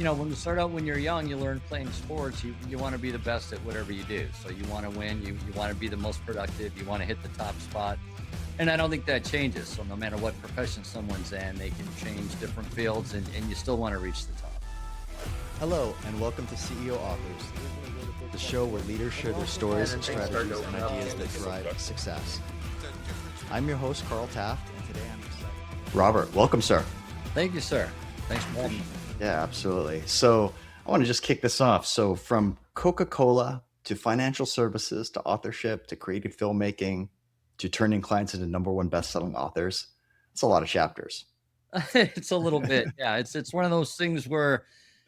when you start out when you're young, you learn playing sports. You want to be the best at whatever you do. So you want to win. You want to be the most productive. You want to hit the top spot. And I don't think that changes. So no matter what profession someone's in, they can change different fields, and you still want to reach the top. Hello, and welcome to CEO Authors, the show where leaders share their stories, strategies, and ideas that drive success. I'm your host, Karl Taft, and today I'm excited. Robert, welcome, sir. Thank you, sir. Thanks for having me. Yeah, absolutely. So I want to just kick this off. So from Coca-Cola to financial services to authorship to creative filmmaking to turning clients into #1 best-selling authors, it's a lot of chapters. It's a little bit. Yeah, it's one of those things where,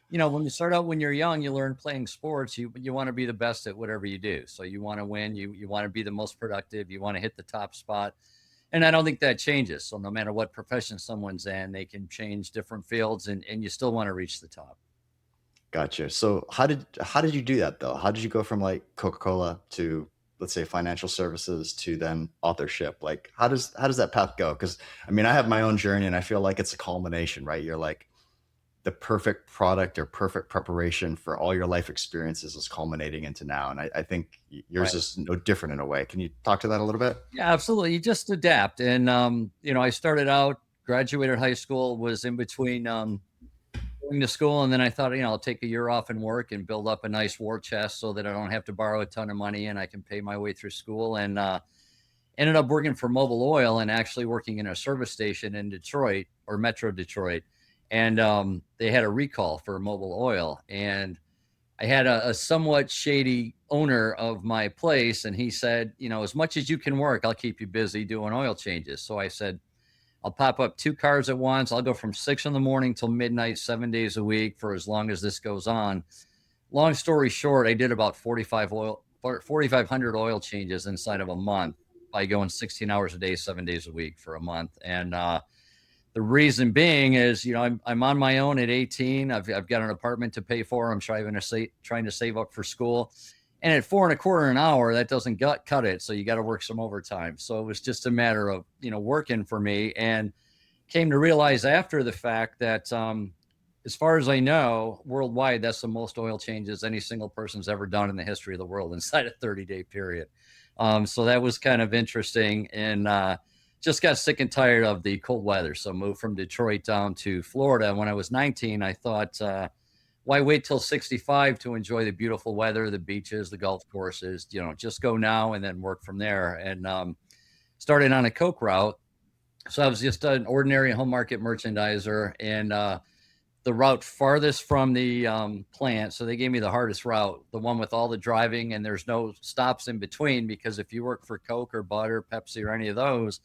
when you start out when you're young, you learn playing sports. You want to be the best at whatever you do. So you want to win. You want to be the most productive. You want to hit the top spot. And I don't think that changes. So no matter what profession someone's in, they can change different fields, and you still want to reach the top. Gotcha. So how did you do that though? How did you go from like Coca-Cola to, let's say, financial services to then authorship? Like how does that path go? Because I mean, I have my own journey and I feel like it's a culmination, right? You're like the perfect product or perfect preparation for all your life experiences is culminating into now. And I think yours Right. is no different in a way. Can you talk to that a little bit? Yeah, absolutely. You just adapt. And, I started out, graduated high school, was in between going to school. And then I thought, I'll take a year off and work and build up a nice war chest so that I don't have to borrow a ton of money and I can pay my way through school. And ended up working for Mobil Oil and actually working in a service station in Detroit or Metro Detroit. And they had a recall for Mobil Oil. And I had a somewhat shady owner of my place, and he said, as much as you can work, I'll keep you busy doing oil changes. So I said, I'll pop up 2 cars at once. I'll go from 6 in the morning till midnight, 7 days a week for as long as this goes on. Long story short, I did about 4,500 oil changes inside of a month by going 16 hours a day, 7 days a week for a month. And the reason being is, I'm on my own at 18. I've got an apartment to pay for. I'm trying to save up for school. And at 4.25 an hour, that doesn't cut it. So you got to work some overtime. So it was just a matter of, working for me, and came to realize after the fact that, as far as I know, worldwide, that's the most oil changes any single person's ever done in the history of the world inside a 30-day period. So that was kind of interesting. And, just got sick and tired of the cold weather. So moved from Detroit down to Florida. When I was 19, I thought, why wait till 65 to enjoy the beautiful weather, the beaches, the golf courses, just go now and then work from there. And started on a Coke route. So I was just an ordinary home market merchandiser, and the route farthest from the plant. So they gave me the hardest route, the one with all the driving, and there's no stops in between, because if you work for Coke or Butter, Pepsi, or any of those,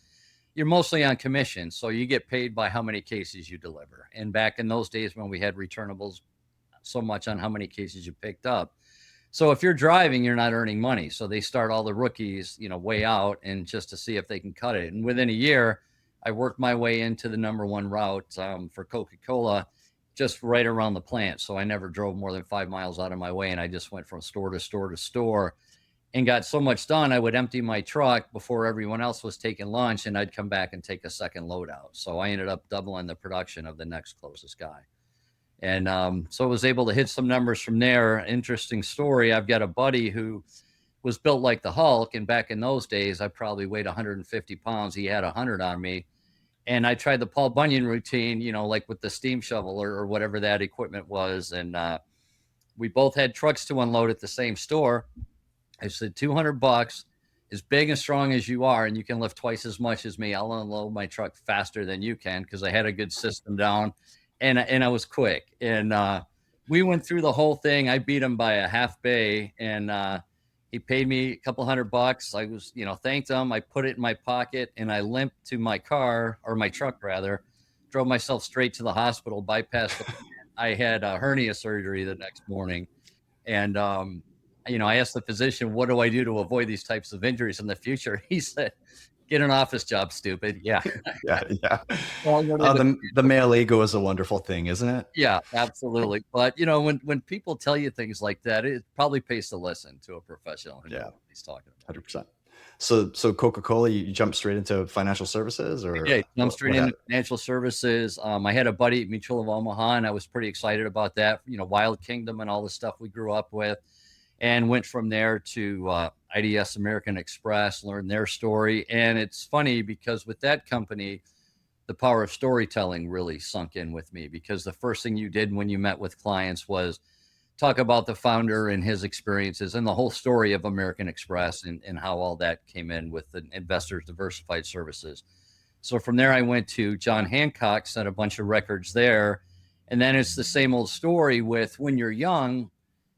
you're mostly on commission. So you get paid by how many cases you deliver. And back in those days when we had returnables, so much on how many cases you picked up. So if you're driving, you're not earning money. So they start all the rookies, way out, and just to see if they can cut it. And within a year, I worked my way into the #1 route for Coca-Cola, just right around the plant. So I never drove more than 5 miles out of my way. And I just went from store to store to store and got so much done. I would empty my truck before everyone else was taking lunch, and I'd come back and take a second load out. So I ended up doubling the production of the next closest guy. And so I was able to hit some numbers from there. Interesting story. I've got a buddy who was built like the Hulk. And back in those days, I probably weighed 150 pounds. He had 100 on me. And I tried the Paul Bunyan routine, like with the steam shovel or whatever that equipment was. And we both had trucks to unload at the same store. I said, $200, as big and strong as you are, and you can lift twice as much as me, I'll unload my truck faster than you can, because I had a good system down, and I was quick. And we went through the whole thing. I beat him by a half bay, and he paid me a couple $100. I was, thanked him. I put it in my pocket, and I limped to my car, or my truck rather, drove myself straight to the hospital, bypassed the I had a hernia surgery the next morning. And I asked the physician, what do I do to avoid these types of injuries in the future? He said, get an office job, stupid. Yeah. Yeah, yeah. Well, what is it? The male ego is a wonderful thing, isn't it? Yeah, absolutely. But when people tell you things like that, it probably pays to listen to a professional who knows Yeah, what he's talking about. 100%. So Coca-Cola, you jumped straight into financial services, I or did, jump straight what into happened? financial services. I had a buddy at Mutual of Omaha, and I was pretty excited about that, Wild Kingdom and all the stuff we grew up with, and went from there to IDS American Express, learned their story. And it's funny because with that company, the power of storytelling really sunk in with me, because the first thing you did when you met with clients was talk about the founder and his experiences and the whole story of American Express, and how all that came in with the investors diversified services. So from there, I went to John Hancock, set a bunch of records there. And then it's the same old story with when you're young,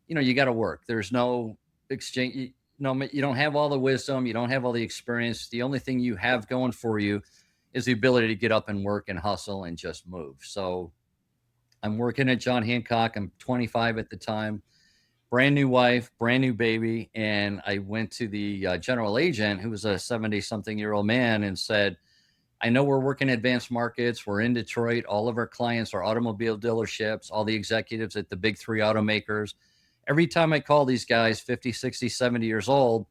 you got to work. There's no exchange. You don't have all the wisdom. You don't have all the experience. The only thing you have going for you is the ability to get up and work and hustle and just move. So I'm working at John Hancock. I'm 25 at the time, brand new wife, brand new baby. And I went to the general agent, who was a 70 something year old man, and said, I know we're working advanced markets. We're in Detroit. All of our clients are automobile dealerships, all the executives at the big three automakers. Every time I call these guys, 50, 60, 70 years old,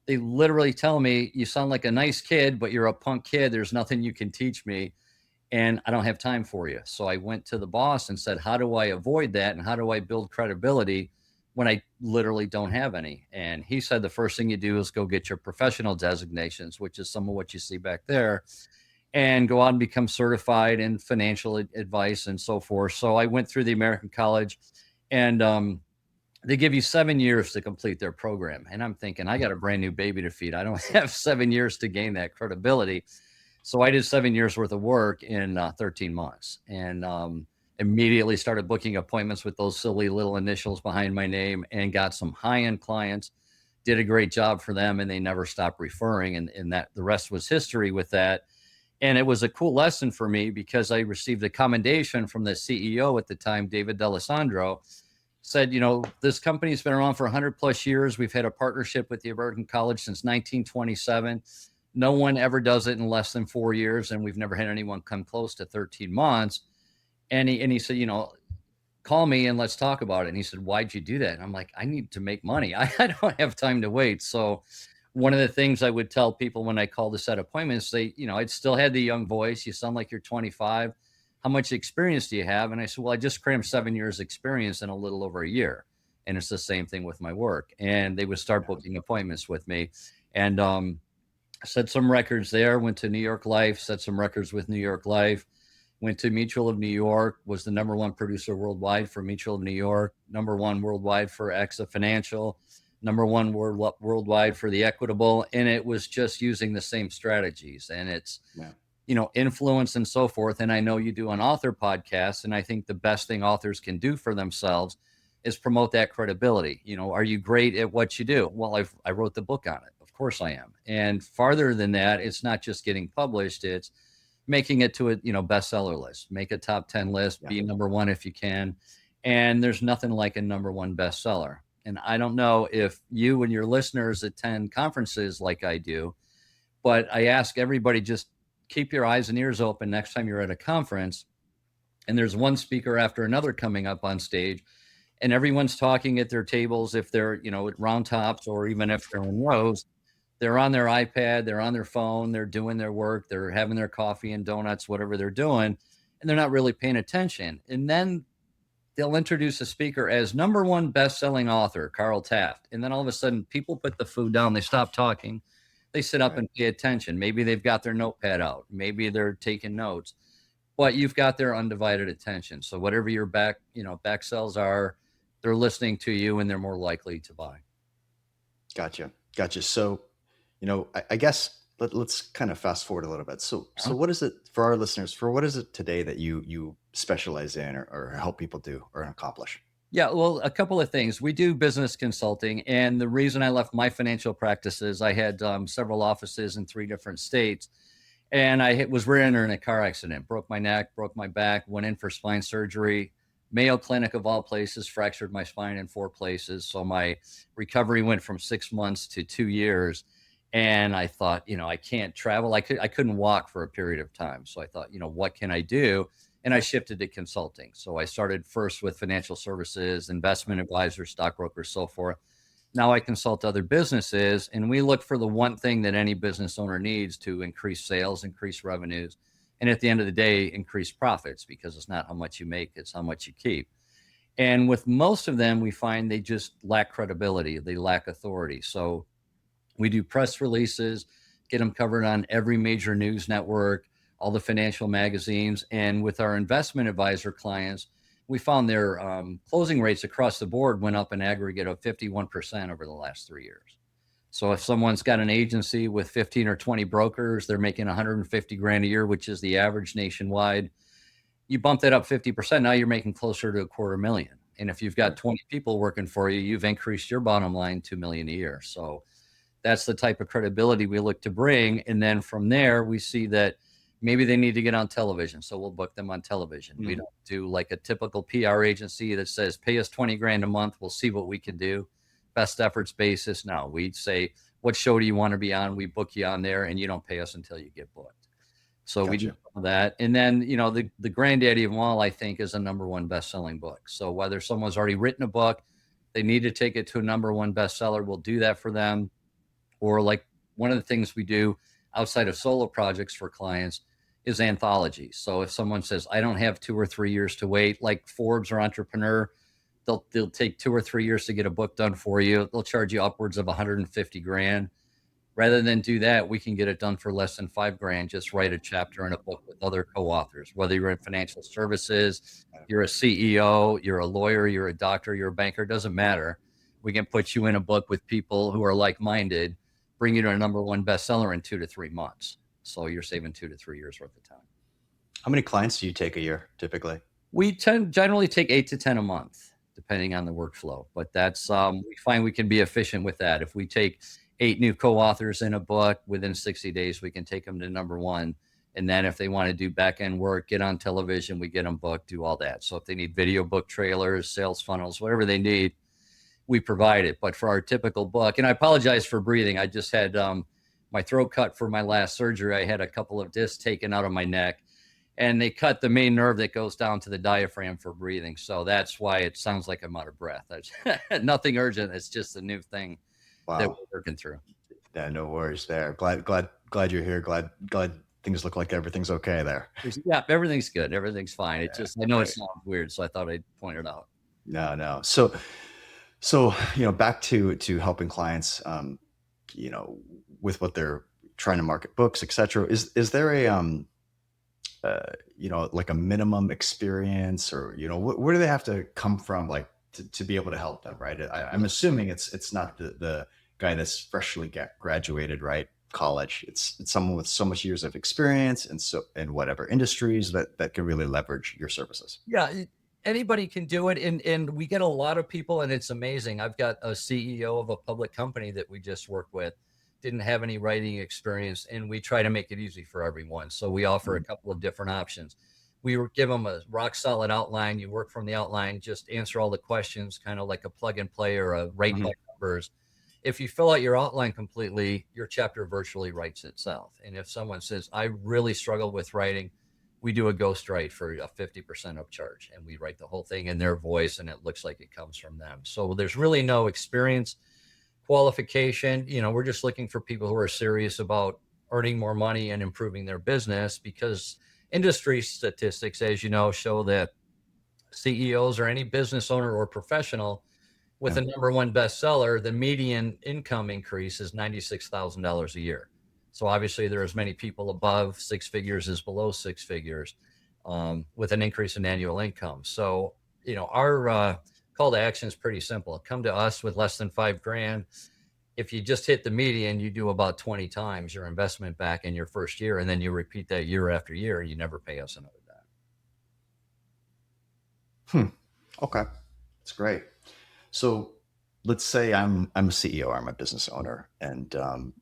they literally tell me, you sound like a nice kid, but you're a punk kid. There's nothing you can teach me, and I don't have time for you. So I went to the boss and said, how do I avoid that? And how do I build credibility when I literally don't have any? And he said, the first thing you do is go get your professional designations, which is some of what you see back there, and go out and become certified in financial advice and so forth. So I went through the American College, and they give you 7 years to complete their program. And I'm thinking, I got a brand new baby to feed. I don't have 7 years to gain that credibility. So I did 7 years worth of work in 13 months, and immediately started booking appointments with those silly little initials behind my name, and got some high end clients, did a great job for them, and they never stopped referring. And that the rest was history with that. And it was a cool lesson for me, because I received a commendation from the CEO at the time, David D'Alessandro. Said, this company's been around for 100 plus years. We've had a partnership with the American College since 1927. No one ever does it in less than 4 years, and we've never had anyone come close to 13 months. And he said, call me and let's talk about it. And he said, why'd you do that? And I'm like, I need to make money. I don't have time to wait. So one of the things I would tell people when I called to set appointments, I'd still had the young voice. You sound like you're 25. How much experience do you have? And I said, well, I just crammed 7 years experience in a little over a year. And it's the same thing with my work. And they would start Yeah. booking appointments with me. And set some records there, went to New York Life, set some records with New York Life, went to Mutual of New York, was the number one producer worldwide for Mutual of New York, number one worldwide for AXA Financial, number one worldwide for the Equitable. And it was just using the same strategies, and it's, Yeah. influence and so forth. And I know you do an author podcast, and I think the best thing authors can do for themselves is promote that credibility. Are you great at what you do? Well, I wrote the book on it. Of course I am. And farther than that, it's not just getting published, it's making it to a, bestseller list, make a top 10 list, Yeah. be number one if you can. And there's nothing like a number one bestseller. And I don't know if you and your listeners attend conferences like I do, but I ask everybody, just keep your eyes and ears open next time you're at a conference and there's one speaker after another coming up on stage, and everyone's talking at their tables. If they're, at round tops, or even if they're in rows, they're on their iPad, they're on their phone, they're doing their work, they're having their coffee and donuts, whatever they're doing, and they're not really paying attention. And then they'll introduce a speaker as number one best-selling author, Karl Taft. And then all of a sudden, people put the food down, they stop talking, they sit up Right. and pay attention. Maybe they've got their notepad out, maybe they're taking notes, but you've got their undivided attention. So whatever your back sells are, they're listening to you, and they're more likely to buy. Gotcha. Gotcha. So, I guess let's kind of fast forward a little bit. So Uh-huh. what is it for our listeners? For what is it today that you specialize in, or help people do or accomplish? Yeah, well, a couple of things. We do business consulting, and the reason I left my financial practices, I had several offices in 3 different states, and was rear ended in a car accident, broke my neck, broke my back, went in for spine surgery. Mayo Clinic of all places fractured my spine in 4 places, so my recovery went from 6 months to 2 years. And I thought, I can't travel. I couldn't walk for a period of time. So I thought, what can I do? And I shifted to consulting. So I started first with financial services, investment advisors, stockbrokers, so forth. Now I consult other businesses, and we look for the one thing that any business owner needs to increase sales, increase revenues, and at the end of the day, increase profits, because it's not how much you make, it's how much you keep. And with most of them, we find they just lack credibility, they lack authority. So we do press releases, get them covered on every major news network, all the financial magazines. And with our investment advisor clients, we found their closing rates across the board went up an aggregate of 51% over the last 3 years. So if someone's got an agency with 15 or 20 brokers, they're making 150 grand a year, which is the average nationwide. You bump that up 50%, now you're making closer to $250,000. And if you've got 20 people working for you, you've increased your bottom line 2 million a year. So that's the type of credibility we look to bring. And then from there, we see that maybe they need to get on television. So we'll book them on television. We don't do like a typical PR agency that says, pay us 20 grand a month, we'll see what we can do. Best efforts basis. No, we'd say, what show do you want to be on? We book you on there, and you don't pay us until you get booked. So we do that. And then, the granddaddy of them all, I think, is a #1 best-selling book. So whether someone's already written a book, they need to take it to a #1 bestseller, we'll do that for them. Or like one of the things we do outside of solo projects for clients is Anthology. So if someone says, I don't have 2 or 3 years to wait, like Forbes or Entrepreneur, they'll take 2 or 3 years to get a book done for you. They'll charge you upwards of 150 grand. Rather than do that, we can get it done for less than 5 grand. Just write a chapter in a book with other co-authors, whether you're in financial services, you're a CEO, you're a lawyer, you're a doctor, you're a banker, doesn't matter. We can put you in a book with people who are like-minded, bring you to a #1 bestseller in 2 to 3 months. So you're saving 2 to 3 years worth of time. How many clients do you take a year typically? We generally take 8 to 10 a month, depending on the workflow. But that's we find we can be efficient with that. If we take 8 new co-authors in a book, within 60 days, we can take them to #1. And then if they want to do back-end work, get on television, we get them booked, do all that. So if they need video book trailers, sales funnels, whatever they need, we provide it. But for our typical book, and I apologize for breathing, I just had my throat cut for my last surgery. I had a couple of discs taken out of my neck, and they cut the main nerve that goes down to the diaphragm for breathing. So that's why it sounds like I'm out of breath. Nothing urgent. It's just a new thing that we're working through. Yeah, no worries there. Glad you're here. Glad things look like everything's okay there. Yeah, everything's good. Everything's fine. It just, I know it sounds weird, so I thought I'd point it out. No. So back to helping clients, with what they're trying to market, books, etc. Is there a like a minimum experience, or where do they have to come from, like to be able to help them, right? I'm assuming it's not the guy that's freshly graduated, right? College. It's someone with so much years of experience and so in whatever industries that can really leverage your services. Yeah, anybody can do it, and we get a lot of people, and it's amazing. I've got a CEO of a public company that we just worked with, didn't have any writing experience, and we try to make it easy for everyone. So we offer a couple of different options. We give them a rock solid outline. You work from the outline, just answer all the questions, kind of like a plug and play or a rate by numbers. If you fill out your outline completely, your chapter virtually writes itself. And if someone says, I really struggle with writing, we do a ghost write for a 50% upcharge, and we write the whole thing in their voice, and it looks like it comes from them. So there's really no experience qualification. We're just looking for people who are serious about earning more money and improving their business, because industry statistics, as you know, show that CEOs or any business owner or professional with a #1 bestseller, the median income increase is $96,000 a year. So obviously there are as many people above 6 figures as below 6 figures, with an increase in annual income. So, our call to action is pretty simple. Come to us with less than 5 grand. If you just hit the median, you do about 20 times your investment back in your first year, and then you repeat that year after year, and you never pay us another dime. Okay, that's great. So let's say I'm a CEO, or I'm a business owner, and I'm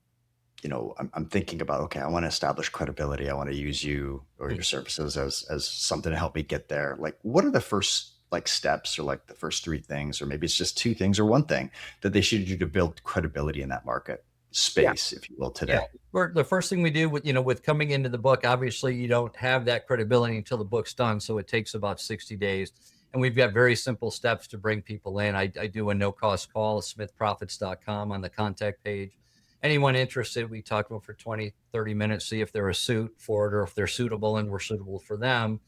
thinking about, okay, I want to establish credibility. I want to use you or your services as something to help me get there. Like, what are the first steps, or like the first 3 things, or maybe it's just 2 things or 1 thing that they should do to build credibility in that market space, if you will, today? The first thing we do with coming into the book, obviously you don't have that credibility until the book's done. So it takes about 60 days. And we've got very simple steps to bring people in. I do a no-cost call, smithprofits.com on the contact page. Anyone interested, we talk to them for 20, 30 minutes, see if they're a suit for it or if they're suitable and we're suitable for them.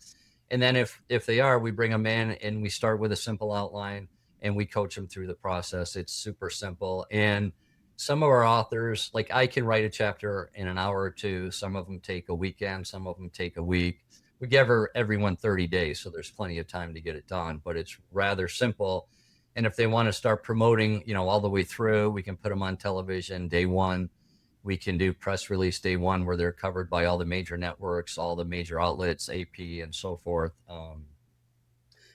And then if they are, we bring them in and we start with a simple outline and we coach them through the process. It's super simple. And some of our authors, like I can write a chapter in an hour or two. Some of them take a weekend, some of them take a week. We give everyone 30 days, so there's plenty of time to get it done, but it's rather simple. And if they want to start promoting, all the way through, we can put them on television day one. We can do press release day one where they're covered by all the major networks, all the major outlets, AP, and so forth.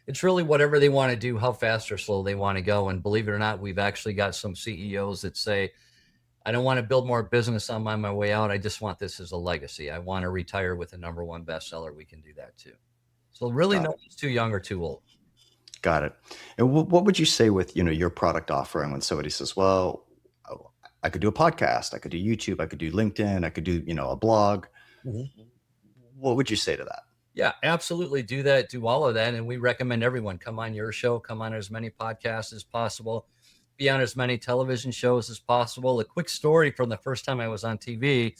It's really whatever they want to do, how fast or slow they want to go. And believe it or not, we've actually got some CEOs that say, I don't want to build more business on my way out. I just want this as a legacy. I want to retire with a #1 bestseller. We can do that too. So really, no one's too young or too old. Got it. And what would you say with, your product offering when somebody says, well, I could do a podcast, I could do YouTube, I could do LinkedIn, I could do, a blog. Mm-hmm. What would you say to that? Yeah, absolutely. Do that. Do all of that. And we recommend everyone come on your show, come on as many podcasts as possible, be on as many television shows as possible. A quick story from the first time I was on TV.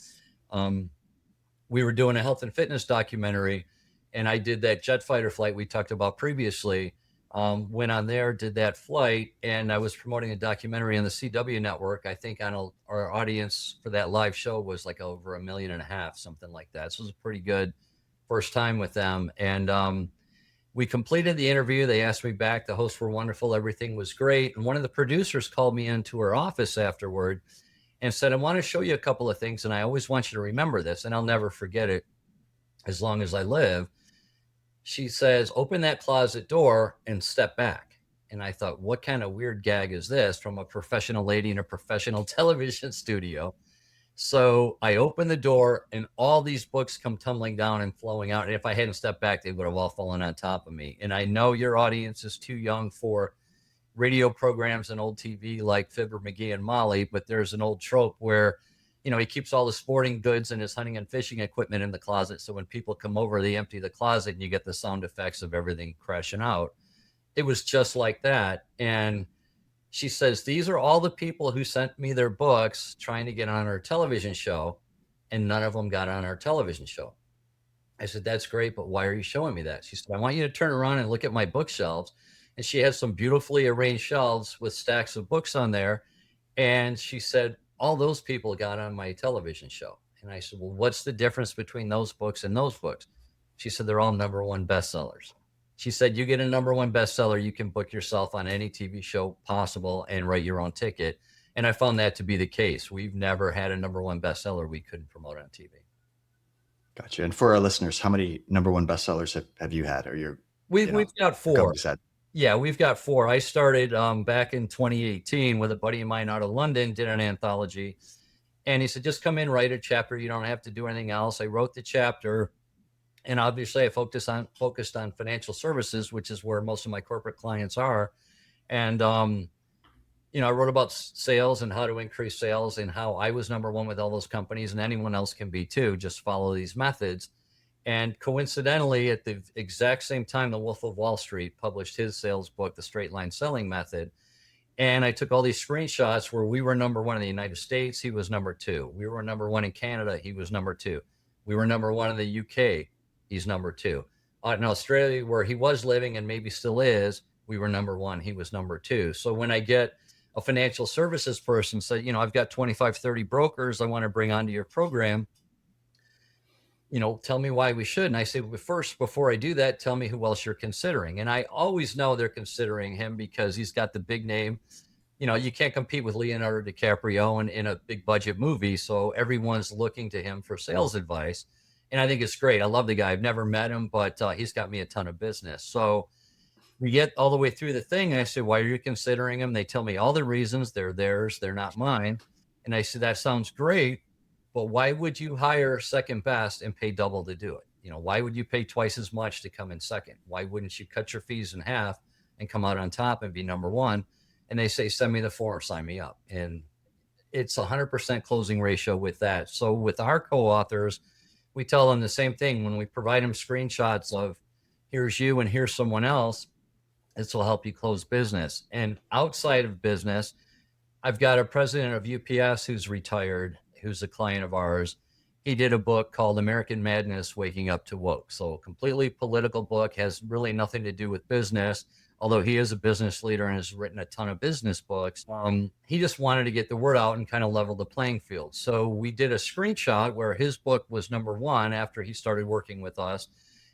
We were doing a health and fitness documentary, and I did that jet fighter flight we talked about previously. Went on there, did that flight, and I was promoting a documentary on the CW network. I think our audience for that live show was like over 1.5 million, something like that. So it was a pretty good first time with them. And we completed the interview. They asked me back. The hosts were wonderful. Everything was great. And one of the producers called me into her office afterward and said, I want to show you a couple of things. And I always want you to remember this, and I'll never forget it as long as I live. She says, open that closet door and step back. And I thought, what kind of weird gag is this from a professional lady in a professional television studio? So I opened the door and all these books come tumbling down and flowing out. And if I hadn't stepped back, they would have all fallen on top of me. And I know your audience is too young for radio programs and old TV like Fibber, McGee, and Molly, but there's an old trope where, he keeps all the sporting goods and his hunting and fishing equipment in the closet. So when people come over, they empty the closet and you get the sound effects of everything crashing out. It was just like that. And she says, these are all the people who sent me their books trying to get on our television show, and none of them got on our television show. I said, that's great, but why are you showing me that? She said, I want you to turn around and look at my bookshelves. And she had some beautifully arranged shelves with stacks of books on there. And she said, all those people got on my television show. And I said, well, what's the difference between those books and those books? She said, they're all #1 bestsellers. She said, you get a #1 bestseller, you can book yourself on any TV show possible and write your own ticket. And I found that to be the case. We've never had a #1 bestseller we couldn't promote on TV. Gotcha. And for our listeners, how many #1 bestsellers have you had, or we've got 4. Had? Yeah, we've got 4. I started back in 2018 with a buddy of mine out of London, did an anthology. And he said, just come in, write a chapter. You don't have to do anything else. I wrote the chapter. And obviously I focused on financial services, which is where most of my corporate clients are. And, I wrote about sales and how to increase sales and how I was #1 with all those companies, and anyone else can be too. Just follow these methods. And coincidentally, at the exact same time, the Wolf of Wall Street published his sales book, The Straight Line Selling Method. And I took all these screenshots where we were #1 in the United States. He was #2. We were #1 in Canada. He was #2. We were #1 in the UK. He's #2. In Australia, where he was living and maybe still is, we were #1. He was #2. So when I get a financial services person say, I've got 25, 30 brokers I want to bring onto your program, tell me why we should. And I say, well, first, before I do that, tell me who else you're considering. And I always know they're considering him because he's got the big name. You can't compete with Leonardo DiCaprio in a big budget movie. So everyone's looking to him for sales advice. And I think it's great. I love the guy. I've never met him, but he's got me a ton of business. So we get all the way through the thing. And I say, why are you considering him? They tell me all the reasons. They're theirs. They're not mine. And I said, that sounds great. But why would you hire second best and pay double to do it? Why would you pay twice as much to come in second? Why wouldn't you cut your fees in half and come out on top and be #1? And they say, send me the form, sign me up. And it's 100% closing ratio with that. So with our co-authors, we tell them the same thing. When we provide them screenshots of here's you and here's someone else, This will help you close business. And outside of business, I've got a president of UPS who's retired, who's a client of ours. He did a book called American Madness Waking Up to Woke. So, a completely political book, has really nothing to do with business, although he is a business leader and has written a ton of business books. He just wanted to get the word out and kind of level the playing field. So, we did a screenshot where his book was number one after he started working with us,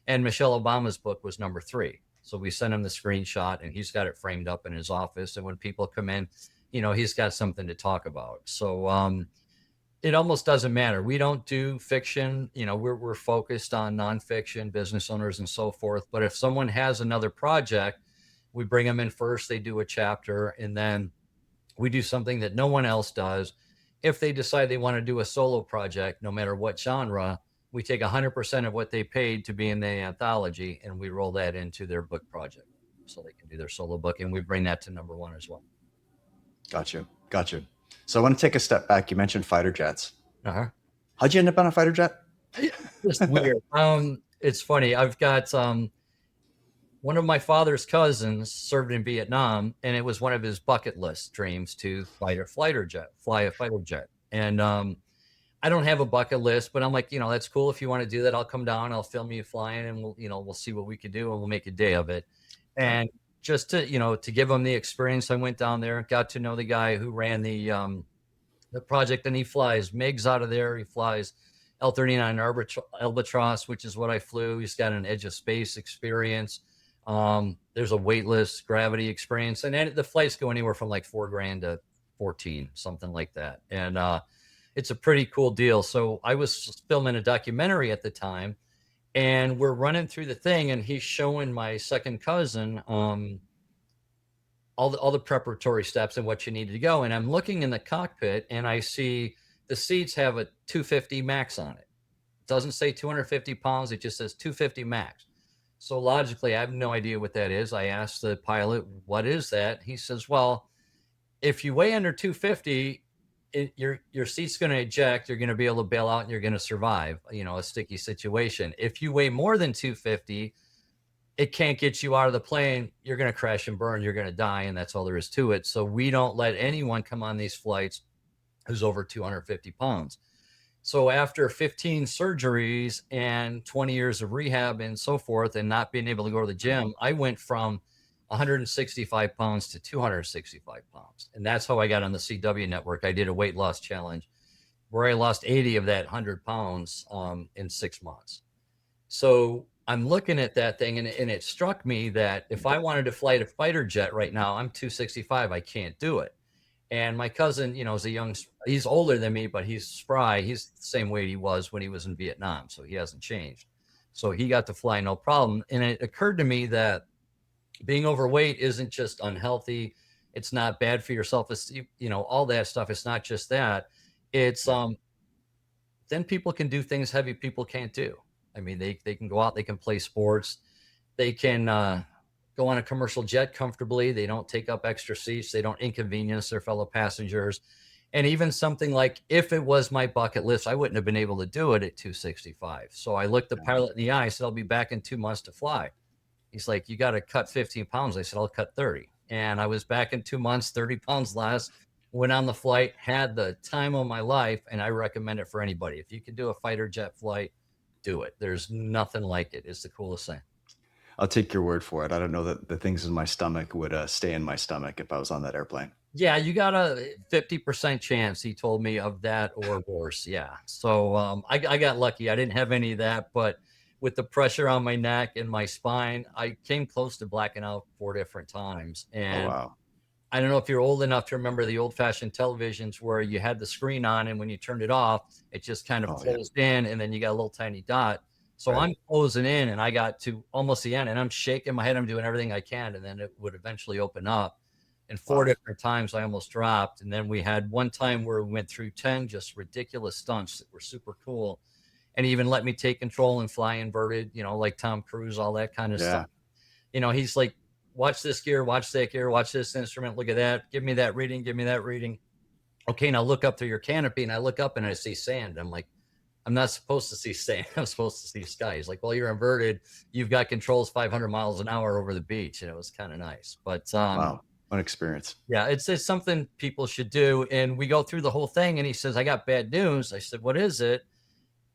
and Michelle Obama's book was number three. So, we sent him the screenshot and he's got it framed up in his office. And when people come in, he's got something to talk about. So it almost doesn't matter. We don't do fiction. We're focused on nonfiction, business owners, and so forth. But if someone has another project, we bring them in first. They do a chapter, and then we do something that no one else does. If they decide they want to do a solo project, no matter what genre, we take 100% of what they paid to be in the anthology, and we roll that into their book project, so they can do their solo book, and we bring that to number one as well. Gotcha. So I want to take a step back. You mentioned fighter jets. Uh-huh. How'd you end up on a fighter jet? Just weird. It's funny. I've got one of my father's cousins served in Vietnam, and it was one of his bucket list dreams to fly a fighter jet. And I don't have a bucket list, but I'm like, that's cool. If you want to do that, I'll come down, I'll film you flying, and we'll see what we can do, and we'll make a day of it. And just to give him the experience, I went down there, got to know the guy who ran the project, and he flies MiGs out of there. He flies L-39 Albatross, which is what I flew. He's got an edge of space experience. There's a weightless gravity experience, and then the flights go anywhere from like $4,000 to 14, something like that. And it's a pretty cool deal. So I was filming a documentary at the time, and we're running through the thing, and he's showing my second cousin all the preparatory steps and what you need to go. And I'm looking in the cockpit, and I see the seats have a 250 max on it. It doesn't say 250 pounds. It just says 250 max. So logically, I have no idea what that is. I asked the pilot, what is that? He says, well, if you weigh under 250, your seat's going to eject. You're going to be able to bail out, and you're going to survive, a sticky situation. If you weigh more than 250, it can't get you out of the plane. You're going to crash and burn. You're going to die. And that's all there is to it. So we don't let anyone come on these flights who's over 250 pounds. So after 15 surgeries and 20 years of rehab and so forth, and not being able to go to the gym, I went from 165 pounds to 265 pounds. And that's how I got on the CW network. I did a weight loss challenge where I lost 80 of that 100 pounds in 6 months. So I'm looking at that thing, and it struck me that if I wanted to fly a fighter jet right now, I'm 265. I can't do it. And my cousin, is he's older than me, but he's spry. He's the same weight he was when he was in Vietnam. So he hasn't changed. So he got to fly no problem. And it occurred to me that being overweight isn't just unhealthy. It's not bad for your self-esteem, all that stuff. It's not just that. It's then people can do things heavy people can't do. I mean, they can go out, they can play sports, they can go on a commercial jet comfortably. They don't take up extra seats. They don't inconvenience their fellow passengers. And even something like, if it was my bucket list, I wouldn't have been able to do it at 265. So I looked the pilot in the eye, I said, I'll be back in 2 months to fly. He's like, you got to cut 15 pounds. I said, I'll cut 30. And I was back in 2 months, 30 pounds less, went on the flight, had the time of my life. And I recommend it for anybody. If you can do a fighter jet flight, do it. There's nothing like it. It's the coolest thing. I'll take your word for it. I don't know that the things in my stomach would stay in my stomach if I was on that airplane. Yeah, you got a 50% chance, he told me, of that or worse. Yeah. So I got lucky. I didn't have any of that, but with the pressure on my neck and my spine, I came close to blacking out 4 different times. And wow. I don't know if you're old enough to remember the old-fashioned televisions where you had the screen on, and when you turned it off, it just kind of closed in, and then you got a little tiny dot. So I'm closing in, and I got to almost the end, and I'm shaking my head. I'm doing everything I can, and then it would eventually open up. And 4 different times I almost dropped. And then we had one time where we went through 10 just ridiculous stunts that were super cool. And he even let me take control and fly inverted, like Tom Cruise, all that kind of stuff. He's like, watch this gear, watch that gear, watch this instrument, look at that, give me that reading, give me that reading. Okay, now look up through your canopy. And I look up and I see sand. I'm like, I'm not supposed to see sand. I'm supposed to see sky. He's like, well, you're inverted. You've got controls 500 miles an hour over the beach. And it was kind of nice. But Wow. What experience. yeah, it's something people should do. And we go through the whole thing. And he says, I got bad news. I said, what is it?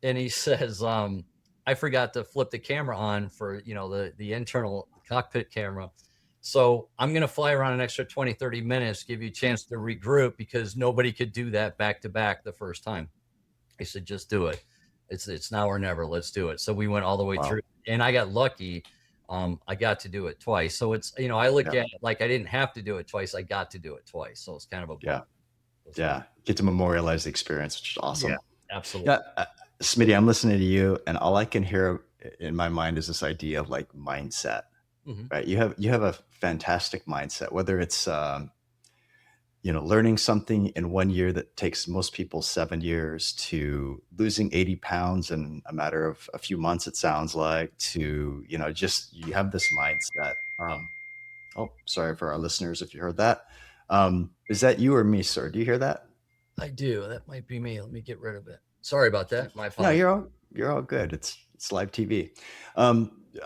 And he says, I forgot to flip the camera on for, the internal cockpit camera. So I'm going to fly around an extra 20, 30 minutes, give you a chance to regroup because nobody could do that back to back the first time. He said, just do it. It's now or never. Let's do it. So we went all the way Wow. through and I got lucky. I got to do it twice. So it's, I look Yeah. at it like I didn't have to do it twice. I got to do it twice. So it's kind of a Yeah. bonus. Yeah. Get to memorialize the experience, which is Yeah, awesome. absolutely. Yeah. Smitty, I'm listening to you, and all I can hear in my mind is this idea of like mindset, Mhm. right? You have a fantastic mindset, whether it's, learning something in 1 year that takes most people 7 years, to losing 80 pounds in a matter of a few months, it sounds like, to, just you have this mindset. Oh, sorry for our listeners if you heard that. Is that you or me, sir? Do you hear that? I do. That might be me. Let me get rid of it. Sorry about that. My No, apologies. you're all good. It's live TV.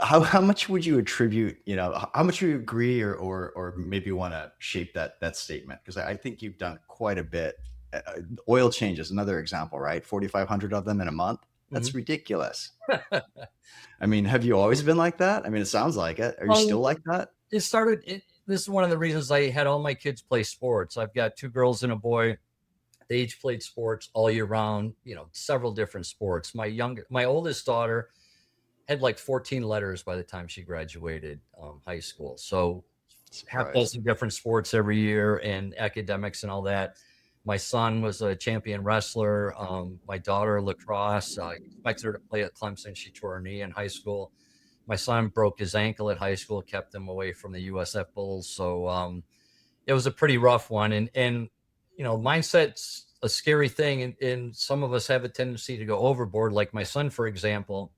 How much would you attribute? How much would you agree, or maybe want to shape that statement? Because I think you've done quite a bit. Oil changes, another example, right? 4,500 of them in a month. That's Mhm. ridiculous. I mean, have you always been like that? I mean, it sounds like it. Are you Um, still like that? it started. This is one of the reasons I had all my kids play sports. I've got two girls and a boy. They each played sports all year round. Several different sports. My oldest daughter had like 14 letters by the time she graduated high school. So half Surprised. dozen different sports every year and academics and all that. My son was a champion wrestler. My daughter, lacrosse. I expected her to play at Clemson. She tore her knee in high school. My son broke his ankle at high school, kept him away from the USF Bulls. So it was a pretty rough one. And mindset's a scary thing. And some of us have a tendency to go overboard. Like my son, for example,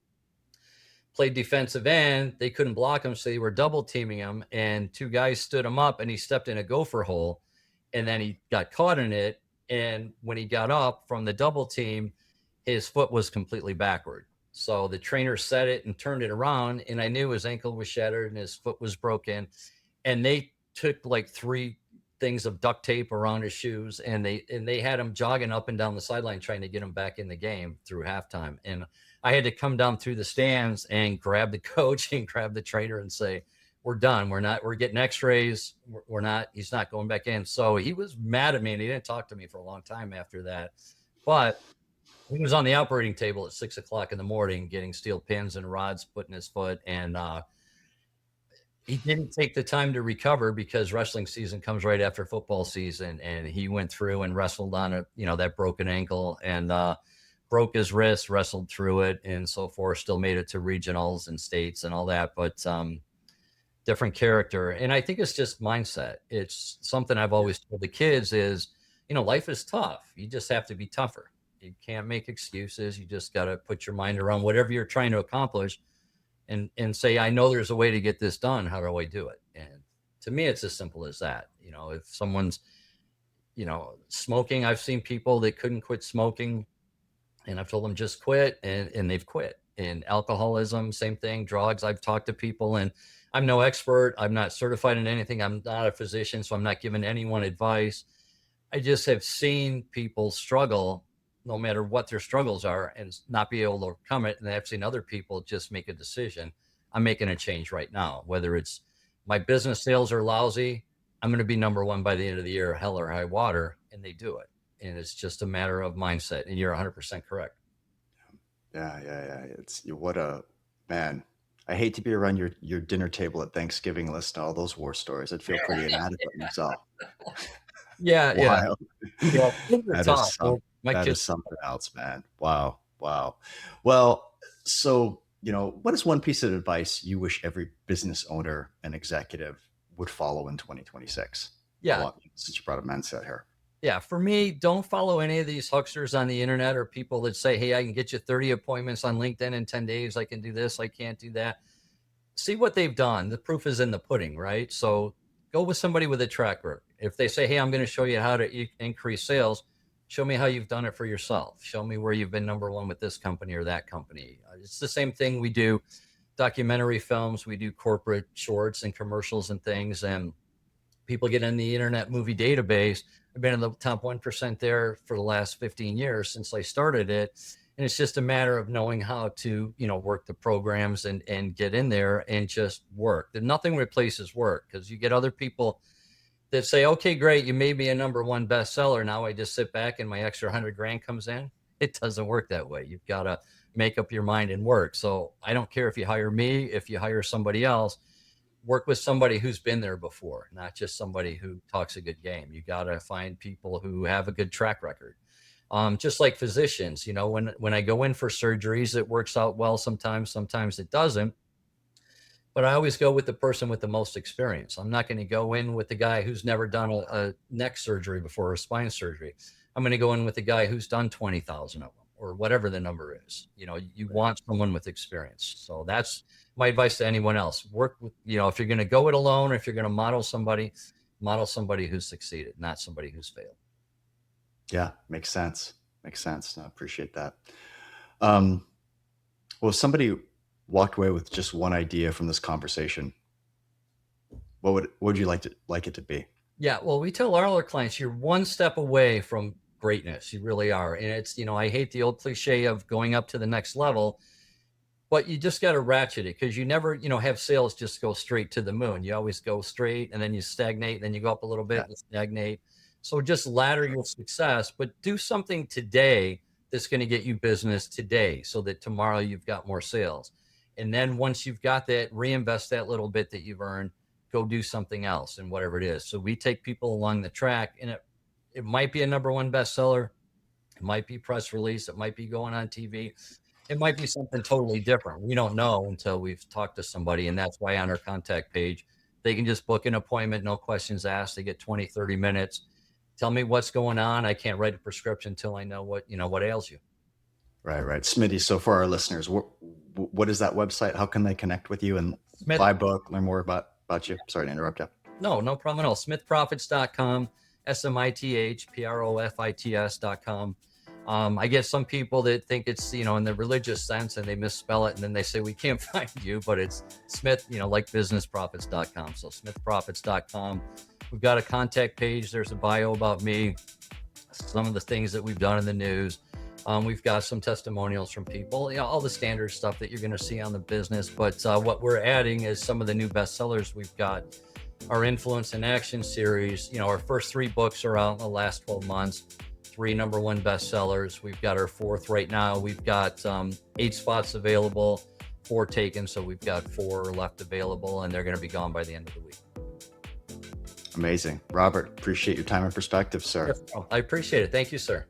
played defensive end. They couldn't block him, so they were double teaming him. And two guys stood him up, and he stepped in a gopher hole, and then he got caught in it. And when he got up from the double team, his foot was completely backward. So the trainer set it and turned it around, and I knew his ankle was shattered and his foot was broken. And they took like three things of duct tape around his shoes, and they had him jogging up and down the sideline trying to get him back in the game through halftime. And I had to come down through the stands and grab the coach and grab the trainer and say, we're done. We're getting x-rays. We're not, he's not going back in. So he was mad at me and he didn't talk to me for a long time after that. But he was on the operating table at 6 o'clock in the morning, getting steel pins and rods put in his foot. And he didn't take the time to recover because wrestling season comes right after football season. And he went through and wrestled on that broken ankle and broke his wrist, wrestled through it and so forth, still made it to regionals and states and all that. But different character. And I think it's just mindset. It's something I've Yeah. always told the kids is, life is tough. You just have to be tougher. You can't make excuses. You just got to put your mind around whatever you're trying to accomplish and say, I know there's a way to get this done. How do I do it? And to me, it's as simple as that. If someone's, smoking, I've seen people that couldn't quit smoking and I've told them just quit and they've quit. And alcoholism, same thing. Drugs, I've talked to people and I'm no expert. I'm not certified in anything. I'm not a physician, so I'm not giving anyone advice. I just have seen people struggle no matter what their struggles are and not be able to overcome it. And I've seen other people just make a decision. I'm making a change right now, whether it's my business sales are lousy. I'm going to be number one by the end of the year, hell or high water. And they do it. And it's just a matter of mindset. And you're 100% correct. Yeah. It's what a man. I hate to be around your dinner table at Thanksgiving listening to all those war stories. I'd feel pretty inadequate myself. Yeah. Yeah. Wild. Yeah. Things are That tough. is Well, my that kids. is something else, man. Wow. Wow. Well, so, what is one piece of advice you wish every business owner and executive would follow in 2026? Yeah. Since you brought a mindset here. Yeah, for me, don't follow any of these hucksters on the internet or people that say, hey, I can get you 30 appointments on LinkedIn in 10 days. I can do this. I can't do that. See what they've done. The proof is in the pudding, right? So go with somebody with a track record. If they say, hey, I'm going to show you how to increase sales, Show me how you've done it for yourself. Show me where you've been number one with this company or that company. It's the same thing. We do documentary films, we do corporate shorts and commercials and things. And people get in the internet movie database. I've been in the top 1% there for the last 15 years since I started it. And it's just a matter of knowing how to, work the programs and get in there and just work. Nothing replaces work, because you get other people that say, okay, great, you made me a number one bestseller. Now I just sit back and my extra 100 grand comes in. It doesn't work that way. You've got to make up your mind and work. So I don't care if you hire me, if you hire somebody else, work with somebody who's been there before, not just somebody who talks a good game. You got to find people who have a good track record. Just like physicians, when I go in for surgeries, it works out well sometimes it doesn't. But I always go with the person with the most experience. I'm not going to go in with the guy who's never done a neck surgery before, or a spine surgery. I'm going to go in with the guy who's done 20,000 of them, or whatever the number is. You want someone with experience. So that's my advice to anyone else. Work with, if you're going to go it alone, or if you're going to model somebody who's succeeded, not somebody who's failed. Yeah, makes sense. Makes sense. No, I appreciate that. Well, if somebody walked away with just one idea from this conversation, what would you like it to be? Yeah, well, we tell all our clients, you're one step away from greatness. You really are. And it's, I hate the old cliche of going up to the next level, but you just got to ratchet it, because you never, have sales just go straight to the moon. You always go straight, and then you stagnate, and then you go up a little bit and stagnate. So just ladder your success, but do something today that's going to get you business today, so that tomorrow you've got more sales. And then once you've got that, reinvest that little bit that you've earned, go do something else, and whatever it is. So we take people along the track, and it might be a number one bestseller. It might be press release. It might be going on TV. It might be something totally different. We don't know until we've talked to somebody. And that's why on our contact page, they can just book an appointment, no questions asked. They get 20, 30 minutes. Tell me what's going on. I can't write a prescription until I know what ails you. Right. Smitty, so for our listeners, what is that website? How can they connect with you and buy a book, learn more about you? Sorry to interrupt you. No problem at all. smithprofits.com, smithprofits.com. I get some people that think it's, in the religious sense, and they misspell it, and then they say, we can't find you, but it's Smith, like businessprofits.com. So smithprofits.com. We've got a contact page. There's a bio about me, some of the things that we've done in the news. We've got some testimonials from people, all the standard stuff that you're going to see on the business. But what we're adding is some of the new bestsellers. We've got our Influence in Action series. Our first 3 books are out in the last 12 months. 3 number one bestsellers. We've got our 4th right now. We've got 8 spots available, 4 taken. So we've got 4 left available, and they're going to be gone by the end of the week. Amazing. Robert, appreciate your time and perspective, sir. I appreciate it. Thank you, sir.